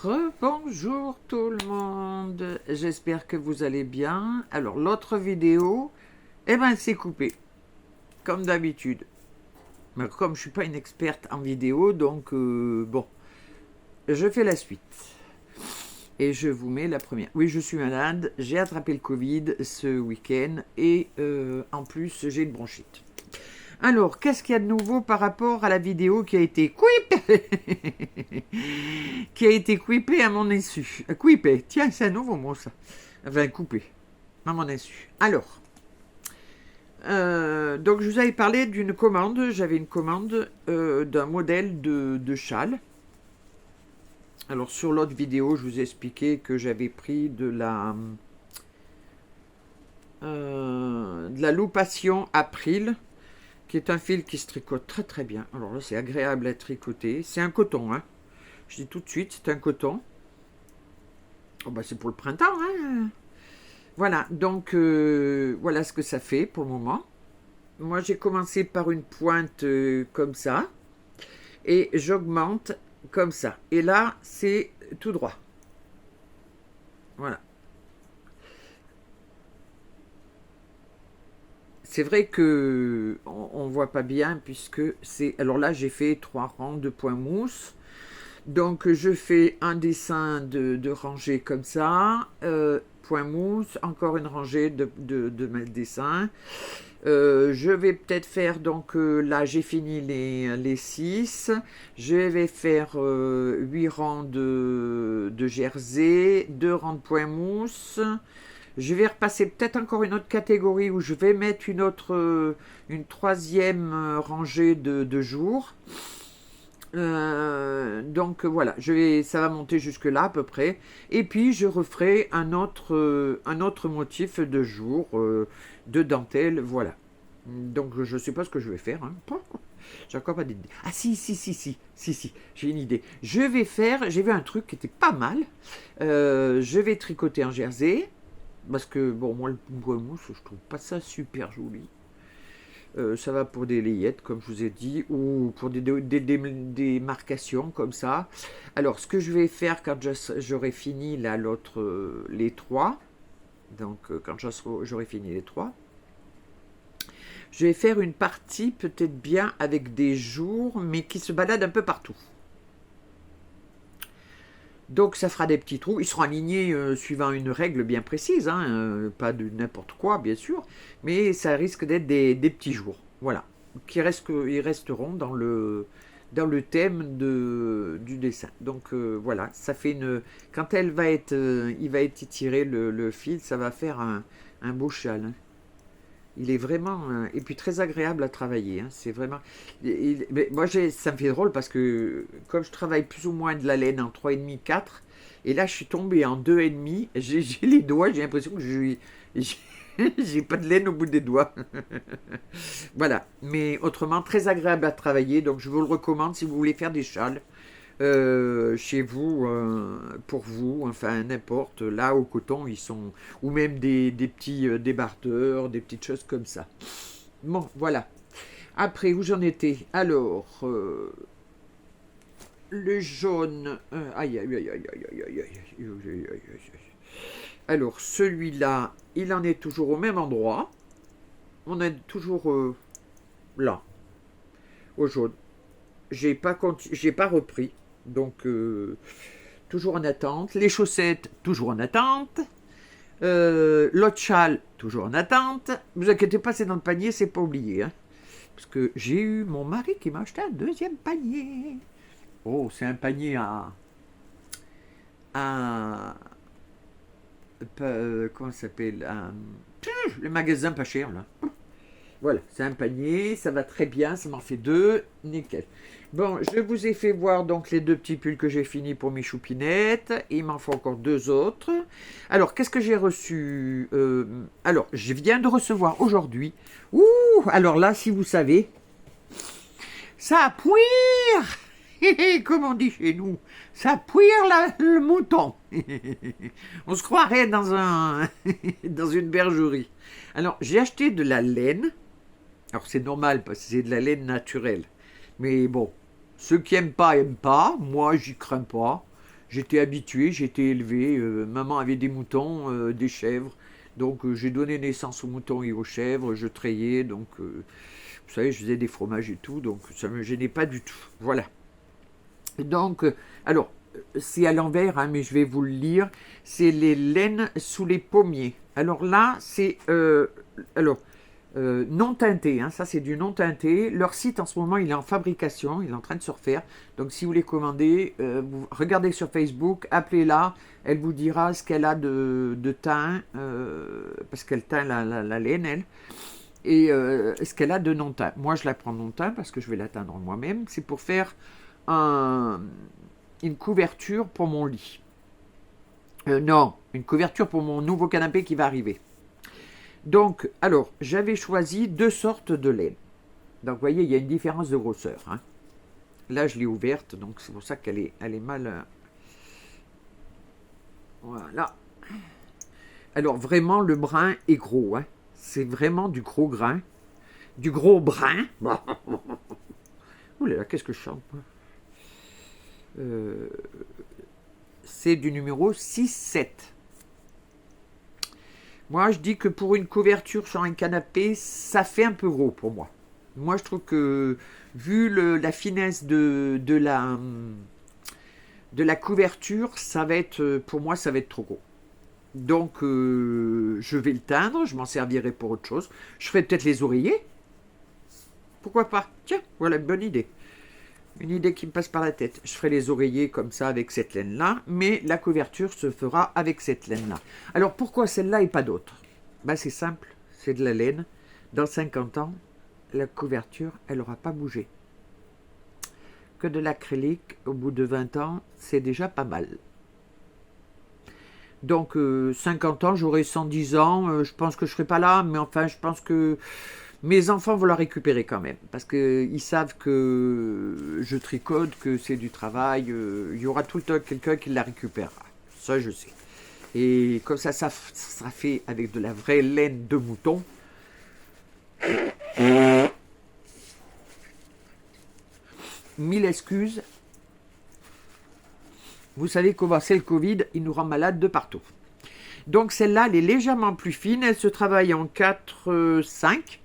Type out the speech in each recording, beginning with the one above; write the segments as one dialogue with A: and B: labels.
A: Rebonjour tout le monde, j'espère que vous allez bien. Alors l'autre vidéo, eh ben c'est coupé, comme d'habitude. Mais comme je suis pas une experte en vidéo, donc bon, je fais la suite. Et je vous mets la première. Oui, je suis malade, j'ai attrapé le Covid ce week-end et en plus j'ai une bronchite. Alors, qu'est-ce qu'il y a de nouveau par rapport à la vidéo qui a été qui a été quippée à mon insu. Quippée, tiens, c'est un nouveau mot ça. Enfin, coupé, à mon insu. Alors, donc je vous avais parlé d'une commande. J'avais une commande d'un modèle de châle. Alors, sur l'autre vidéo, je vous ai expliqué que j'avais pris de la loupation April, qui est un fil qui se tricote très très bien. Alors là, c'est agréable à tricoter. C'est un coton, hein. Je dis tout de suite, c'est un coton. Oh bah c'est pour le printemps, hein. Voilà, donc voilà ce que ça fait pour le moment. Moi, j'ai commencé par une pointe comme ça. Et j'augmente comme ça. Et là, c'est tout droit. Voilà. C'est vrai que on voit pas bien puisque c'est... Alors là, j'ai fait 3 rangs de points mousse. Donc je fais un dessin de rangée comme ça, point mousse, encore une rangée de mes dessins. Je vais peut-être faire, donc là j'ai fini les 6, je vais faire 8 rangs de jersey, 2 rangs de point mousse. Je vais repasser peut-être encore une autre catégorie où je vais mettre une troisième rangée de jours. Donc voilà, ça va monter jusque là à peu près. Et puis je referai un autre motif de jour, de dentelle, voilà. Donc je sais pas ce que je vais faire. Hein. J'ai encore pas d'idée. Ah si, j'ai une idée. J'ai vu un truc qui était pas mal. Je vais tricoter un jersey. Parce que, bon, moi, le bois mousse, je trouve pas ça super joli. Ça va pour des layettes, comme je vous ai dit, ou pour des marcations comme ça. Alors, ce que je vais faire quand j'aurai fini là, les 3, donc quand j'aurai fini les 3, je vais faire une partie peut-être bien avec des jours, mais qui se baladent un peu partout. Donc ça fera des petits trous, ils seront alignés suivant une règle bien précise, hein, pas de n'importe quoi bien sûr, mais ça risque d'être des petits jours, voilà, ils resteront dans le thème du dessin. Donc voilà, ça fait quand il va être étiré le fil, ça va faire un beau châle. Hein. Il est vraiment, et puis très agréable à travailler. Hein. C'est vraiment. Mais moi, ça me fait drôle parce que comme je travaille plus ou moins de la laine en 3,5, 4, et là je suis tombé en 2,5, j'ai les doigts, j'ai l'impression que j'ai pas de laine au bout des doigts. Voilà. Mais autrement, très agréable à travailler. Donc je vous le recommande si vous voulez faire des châles. Chez vous, pour vous, enfin n'importe, là au coton ils sont, ou même des petits débardeurs, des petites choses comme ça. Bon, voilà. Après, où j'en étais? Alors, le jaune, aïe aïe aïe aïe aïe aïe aïe aïe aïe. Alors, celui-là, il en est toujours au même endroit. On est toujours là, au jaune. J'ai pas repris. Donc, toujours en attente. Les chaussettes, toujours en attente. L'autre châle, toujours en attente. Ne vous inquiétez pas, c'est dans le panier, c'est pas oublié. Hein, parce que j'ai eu mon mari qui m'a acheté un deuxième panier. Oh, c'est un panier à comment ça s'appelle le magasin pas cher, là. Voilà, c'est un panier, ça va très bien, ça m'en fait 2, nickel. Bon, je vous ai fait voir donc les 2 petits pulls que j'ai finis pour mes choupinettes. Il m'en faut encore 2 autres. Alors, qu'est-ce que j'ai reçu Alors, je viens de recevoir aujourd'hui. Ouh, alors là, si vous savez, ça pouire comme on dit chez nous, ça pouire le mouton. On se croirait dans une bergerie. Alors, j'ai acheté de la laine. Alors c'est normal parce que c'est de la laine naturelle. Mais bon, ceux qui aiment pas, moi j'y crains pas. j'étais habitué, j'étais élevé. Maman avait des moutons, des chèvres. Donc j'ai donné naissance aux moutons et aux chèvres, je trayais, donc vous savez, je faisais des fromages et tout, donc ça ne me gênait pas du tout. Voilà. Donc, alors, c'est à l'envers, hein, mais je vais vous le lire. C'est les laines sous les pommiers. Alors là, c'est non teinté, hein, ça c'est du non teinté. Leur site en ce moment il est en fabrication, il est en train de se refaire. Donc si vous les commandez, vous regardez sur Facebook, appelez-la, elle vous dira ce qu'elle a de teint, parce qu'elle teint la laine, elle, et ce qu'elle a de non teint. Moi je la prends non teint parce que je vais la teindre moi-même. C'est pour faire une couverture pour mon lit. Non, une couverture pour mon nouveau canapé qui va arriver. Donc, alors, j'avais choisi 2 sortes de laine. Donc, vous voyez, il y a une différence de grosseur. Hein. Là, je l'ai ouverte, donc c'est pour ça qu'elle est, elle est mal... Voilà. Alors, vraiment, le brin est gros. Hein. C'est vraiment du gros grain. Du gros brin. Ouh là là, qu'est-ce que je chante, moi. C'est du numéro 6-7. Moi, je dis que pour une couverture sur un canapé, ça fait un peu gros pour moi. Moi, je trouve que, vu la finesse de la couverture, ça va être, pour moi, ça va être trop gros. Donc, je vais le teindre, je m'en servirai pour autre chose. Je ferai peut-être les oreillers. Pourquoi pas? Tiens, voilà une bonne idée. Une idée qui me passe par la tête. Je ferai les oreillers comme ça avec cette laine-là, mais la couverture se fera avec cette laine-là. Alors pourquoi celle-là et pas d'autres? Ben, c'est simple, c'est de la laine. Dans 50 ans, la couverture, elle n'aura pas bougé. Que de l'acrylique, au bout de 20 ans, c'est déjà pas mal. Donc 50 ans, j'aurai 110 ans, je pense que je ne serai pas là, mais enfin je pense que mes enfants vont la récupérer quand même, parce qu'ils savent que je tricote, que c'est du travail, il y aura tout le temps quelqu'un qui la récupérera. Ça, je sais. Et comme ça sera fait avec de la vraie laine de mouton. Mille excuses. Vous savez comment c'est le Covid, il nous rend malades de partout. Donc celle-là, elle est légèrement plus fine, elle se travaille en 4-5.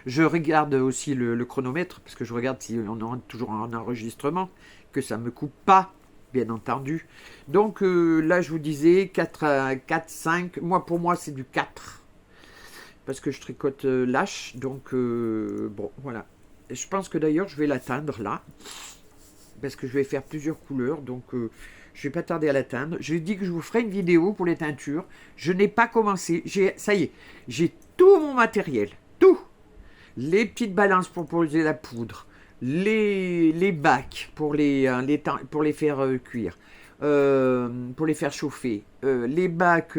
A: Je regarde aussi le chronomètre, parce que je regarde si on est toujours en enregistrement, que ça ne me coupe pas, bien entendu. Donc là, je vous disais 4, 5. Pour moi, c'est du 4. Parce que je tricote lâche. Donc, bon, voilà. Et je pense que d'ailleurs, je vais la teindre là. Parce que je vais faire plusieurs couleurs. Donc, je ne vais pas tarder à la teindre. Je dis que je vous ferai une vidéo pour les teintures. Je n'ai pas commencé. Ça y est, j'ai tout mon matériel. Tout. Les petites balances pour poser la poudre, les bacs pour les faire cuire, pour les faire chauffer, les bacs,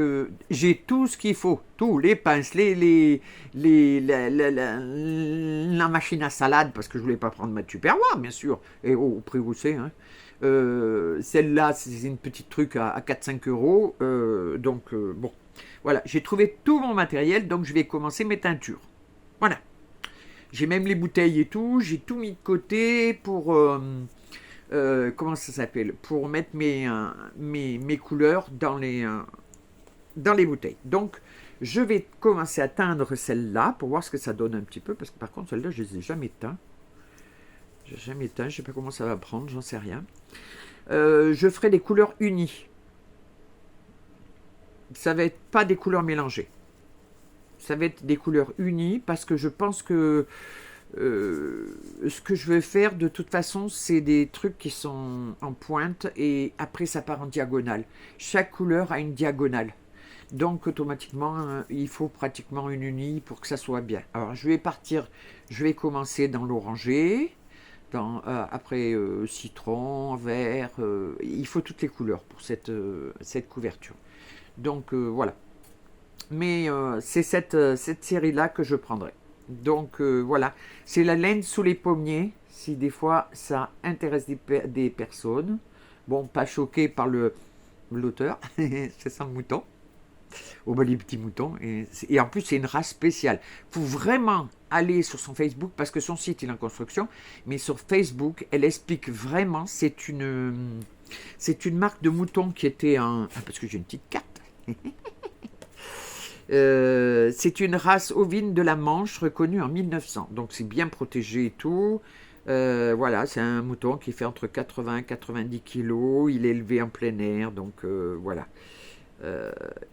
A: j'ai tout ce qu'il faut, tout, les pinces, la machine à salade, parce que je voulais pas prendre ma Tupperware, bien sûr, et au prix où c'est, hein. Celle-là, c'est une petite truc à 4-5 euros, donc bon, voilà, j'ai trouvé tout mon matériel, donc je vais commencer mes teintures, voilà. J'ai même les bouteilles et tout, j'ai tout mis de côté pour, comment ça s'appelle, pour mettre mes couleurs dans les bouteilles. Donc, je vais commencer à teindre celle-là pour voir ce que ça donne un petit peu, parce que par contre, celle-là, je ne les ai jamais teints. Je ne sais pas comment ça va prendre, j'en sais rien. Je ferai des couleurs unies. Ça va être pas des couleurs mélangées. Ça va être des couleurs unies parce que je pense que ce que je veux faire de toute façon, c'est des trucs qui sont en pointe et après ça part en diagonale. Chaque couleur a une diagonale. Donc automatiquement, il faut pratiquement une unie pour que ça soit bien. Alors je vais commencer dans l'oranger, après citron, vert, il faut toutes les couleurs pour cette couverture. Donc voilà. Mais c'est cette série-là que je prendrai. Donc voilà, c'est la laine sous les pommiers, si des fois ça intéresse des personnes. Bon, pas choqué par l'auteur, c'est sans mouton. Oh, bah, les petits moutons. Et en plus, c'est une race spéciale. Il faut vraiment aller sur son Facebook, parce que son site est en construction, mais sur Facebook, elle explique vraiment, c'est une C'est une marque de mouton qui était en... Ah, parce que j'ai une petite carte. C'est une race ovine de la Manche reconnue en 1900. Donc c'est bien protégé et tout. Voilà, c'est un mouton qui fait entre 80 et 90 kilos. Il est élevé en plein air. Donc voilà.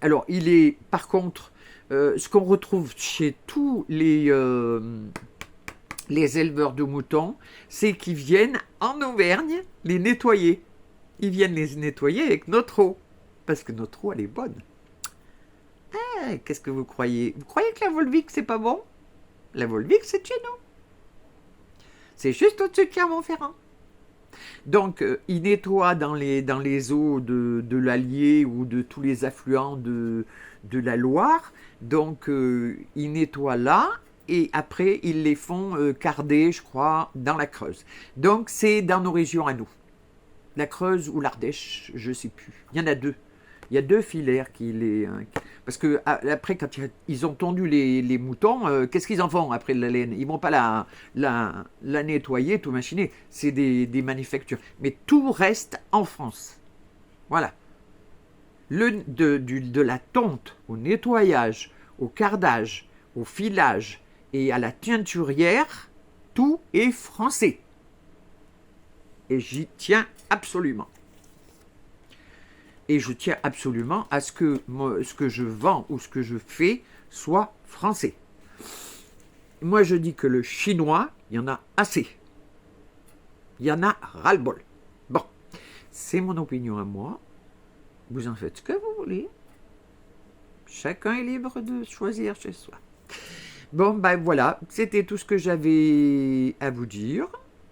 A: Alors il est par contre... ce qu'on retrouve chez tous les éleveurs de moutons, c'est qu'ils viennent en Auvergne les nettoyer. Ils viennent les nettoyer avec notre eau. Parce que notre eau, elle est bonne. Ah, qu'est-ce que vous croyez? Vous croyez que la Volvic, c'est pas bon? La Volvic, c'est de chez nous. C'est juste au-dessus de Clermont-Ferrand. Donc, ils nettoient dans les eaux de l'Allier ou de tous les affluents de la Loire. Donc, ils nettoient là. Et après, ils les font carder, je crois, dans la Creuse. Donc, c'est dans nos régions à nous. La Creuse ou l'Ardèche, je ne sais plus. Il y en a deux. Il y a deux filières qui les... Parce que après, quand ils ont tondu les moutons, qu'est-ce qu'ils en font après la laine? Ils ne vont pas la nettoyer, tout machiner. C'est des manufactures. Mais tout reste en France. Voilà. De la tonte au nettoyage, au cardage, au filage et à la teinturière, tout est français. Et j'y tiens absolument. Et je tiens absolument à ce que je vends ou ce que je fais soit français. Moi, je dis que le chinois, il y en a assez. Il y en a ras-le-bol. Bon, c'est mon opinion à moi. Vous en faites ce que vous voulez. Chacun est libre de choisir chez soi. Bon, ben voilà, c'était tout ce que j'avais à vous dire.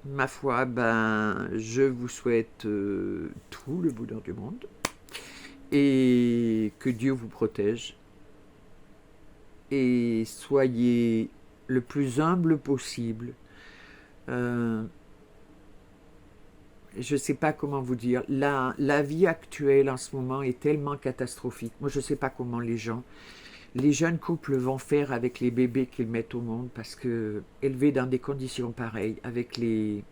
A: Ma foi, ben, je vous souhaite tout le bonheur du monde. Et que Dieu vous protège. Et soyez le plus humble possible. Je ne sais pas comment vous dire. La vie actuelle en ce moment est tellement catastrophique. Moi, je ne sais pas comment les jeunes couples vont faire avec les bébés qu'ils mettent au monde, parce que élevés dans des conditions pareilles, avec les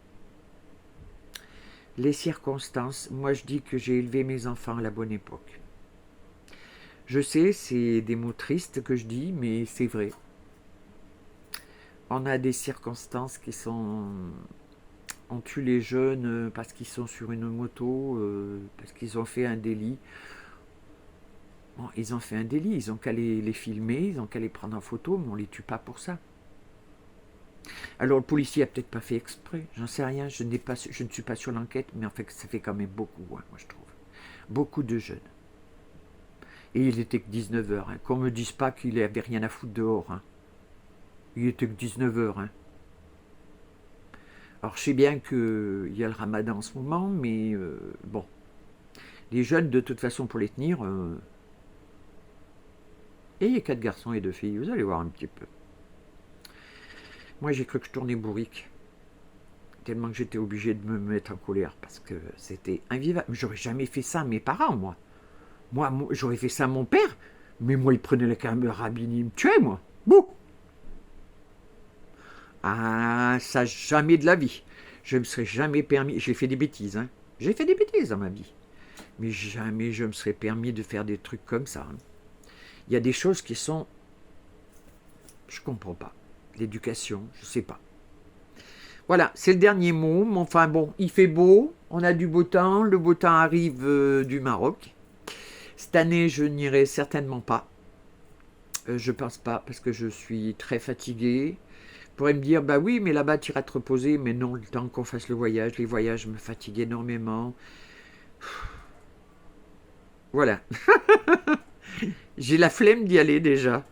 A: circonstances, moi je dis que j'ai élevé mes enfants à la bonne époque. Je sais, c'est des mots tristes que je dis, mais c'est vrai. On a des circonstances qui sont... On tue les jeunes parce qu'ils sont sur une moto, parce qu'ils ont fait un délit. Bon, ils ont fait un délit, ils ont qu'à les filmer, ils ont qu'à les prendre en photo, mais on ne les tue pas pour ça. Alors le policier a peut-être pas fait exprès, j'en sais rien, je ne suis pas sur l'enquête, mais en fait ça fait quand même beaucoup, hein, moi je trouve. Beaucoup de jeunes. Et il était que 19h, hein. Qu'on ne me dise pas qu'il n'avait rien à foutre dehors. Hein. Il était que 19h. Hein. Alors je sais bien qu'il y a le ramadan en ce moment, mais bon. Les jeunes, de toute façon, pour les tenir... Et il y a 4 garçons et 2 filles, vous allez voir un petit peu. Moi j'ai cru que je tournais bourrique. Tellement que j'étais obligé de me mettre en colère, parce que c'était invivable. Mais j'aurais jamais fait ça à mes parents, moi. Moi, j'aurais fait ça à mon père, mais moi, il prenait la carabine, il me tuait, moi. Bouh! Ah, ça, jamais de la vie. Je me serais jamais permis... J'ai fait des bêtises, hein. J'ai fait des bêtises dans ma vie. Mais jamais je me serais permis de faire des trucs comme ça. Hein. Il y a des choses qui sont... Je comprends pas. L'éducation, je sais pas. Voilà, c'est le dernier mot. Mais enfin bon, il fait beau, on a du beau temps. Le beau temps arrive du Maroc. Cette année, je n'irai certainement pas. Je pense pas, parce que je suis très fatigué. Vous pourrez me dire, bah oui, mais là-bas, tu iras te reposer. Mais non, le temps qu'on fasse le voyage, les voyages me fatiguent énormément. Voilà. J'ai la flemme d'y aller déjà.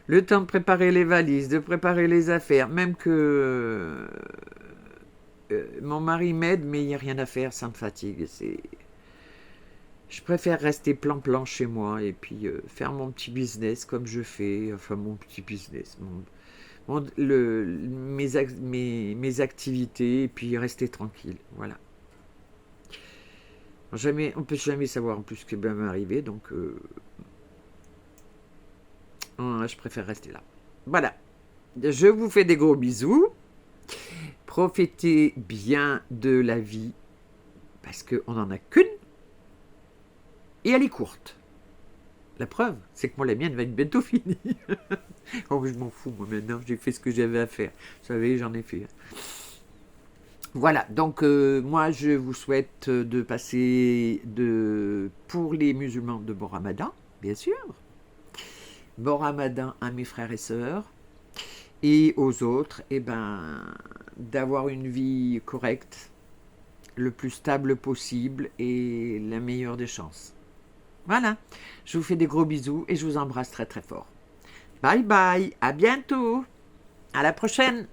A: Le temps de préparer les valises, de préparer les affaires, même que mon mari m'aide, mais il n'y a rien à faire, ça me fatigue. Je préfère rester plan-plan chez moi et puis faire mon petit business comme je fais, enfin mon petit business, mes activités et puis rester tranquille, voilà. Jamais, on ne peut jamais savoir en plus ce qui va m'arriver, donc je préfère rester là. Voilà, je vous fais des gros bisous, profitez bien de la vie, Parce qu'on n'en a qu'une, et elle est courte. La preuve, c'est que moi, la mienne va être bientôt finie. Oh, je m'en fous, moi, maintenant, j'ai fait ce que j'avais à faire. Vous savez, j'en ai fait. Voilà, donc moi, je vous souhaite de passer, pour les musulmans, de bon ramadan, bien sûr. Bon ramadan à mes frères et sœurs. Et aux autres, d'avoir une vie correcte, le plus stable possible et la meilleure des chances. Voilà, je vous fais des gros bisous et je vous embrasse très très fort. Bye bye, à bientôt, à la prochaine.